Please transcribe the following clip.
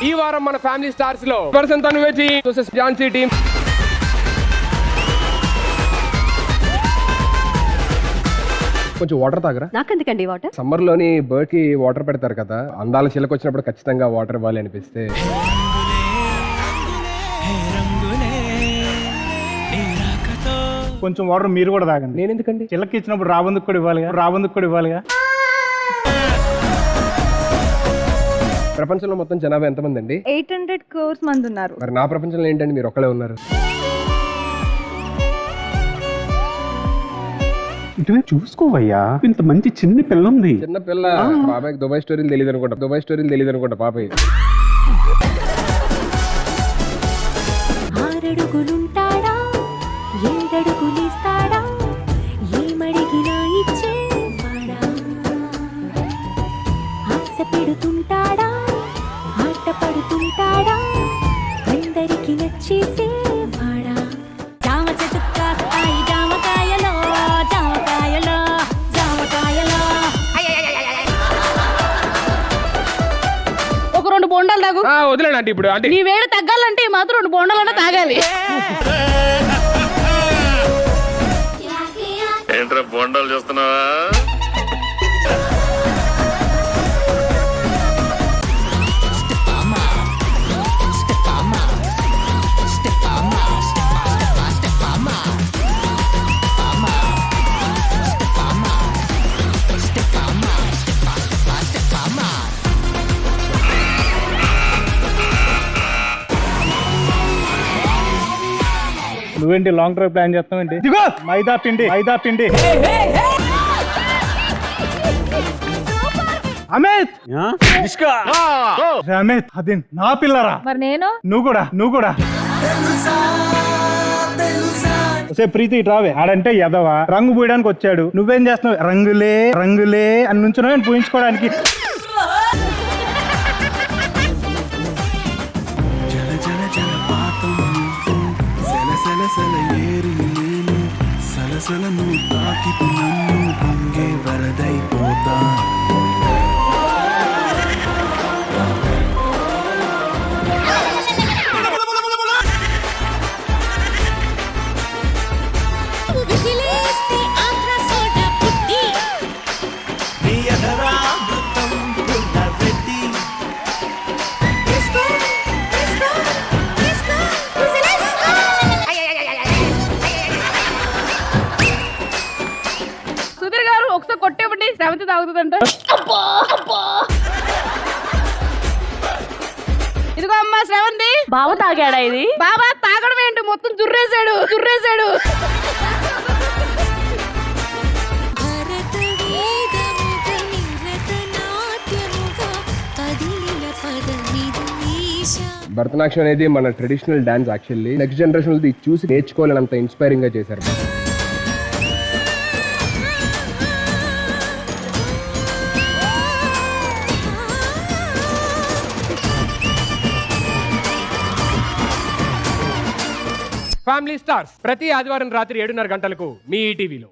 ఈ వారం మన ఫ్యామిలీ స్టార్స్ లో పర్సన్ తనువేచి వర్సెస్ ఝాన్సీ టీమ్. కొంచెం వాటర్ తాగరా. నాకెందుకండి వాటర్? సమ్మర్ లోని బర్డ్ కి వాటర్ పెడతారు కదా, అందాల చిలక వచ్చినప్పుడు ఖచ్చితంగా వాటర్ ఇవ్వాలి అనిపిస్తే. కొంచెం వాటర్ మీరు కూడా తాగండి. నేను ఎందుకండి? చిల్లకి ఇచ్చినప్పుడు రాబందుకు కూడా ఇవ్వాలిగా. ప్రపంచంలో మొత్తం జనాభా ఎంతమంది అండి? 800 crores మంది ఉన్నారు. మరి నా ప్రపంచంలో ఏంటండి మీరు ఒక్కలే ఉన్నారు? ఇటువే చూసుకోవయ్యా, ఇంత మంచి చిన్న పిల్ల ఉంది. చిన్న పిల్ల. బాబాయ్కి దుబాయ్ స్టోరీలు తెలియదు అనుకుంటా. పాపయ్య ఆరడుగులుంటాడా, ఏడడుగులిస్తాడా, ఏమడిగినా ఇచ్చేవాడా, ఆశ పెడుతుంటాడా, ఆట పడుతుంటాడా, అందరికి నచ్చేసేవాడా. జామ చెట్టు కాస్తాయి జామకాయలో, జామకాయలో, జామకాయలో. ఒక 2 బోండాలు తాగు. వదిలేనండి ఇప్పుడు. అంటే నీ వేడి తగ్గాలంటే మాత్రం 2 బోండాలన్నా తాగాలి. ఏంట్రా బొండాలు చేస్తున్నావా? నువ్వేంటి లాంగ్ డ్రైవ్ ప్లాన్ చేస్తావేంటి? ఇదిగో మైదా పిండి. అమిత్, అమిత్ అది నా పిల్లరా. మరి నేను నువ్వు కూడా ప్రీతి రావే. ఆడంటే ఎదవా రంగు పూయడానికి వచ్చాడు, నువ్వేం చేస్తున్నావు? రంగులే అని నుంచున్నావు పూయించుకోవడానికి. సుధీర్ గారు ఒకసారి కొట్టేవండి, శ్రవంతి తాగుతుందంట. ఇదిగో అమ్మా శ్రవంతి. బాబు తాగాడా? ఇది బాబా తాగడం ఏంటి, మొత్తం దుర్రేశాడు. భరతనాట్యం అనేది మన traditional dance. Actually next generation ఇది చూసి నేర్చుకోవాలంత ఇన్స్పైరింగ్ గా చేశారు. ఫ్యామిలీ స్టార్స్ ప్రతి ఆదివారం రాత్రి 7:30 గంటలకు మీ ఈటీవీలో.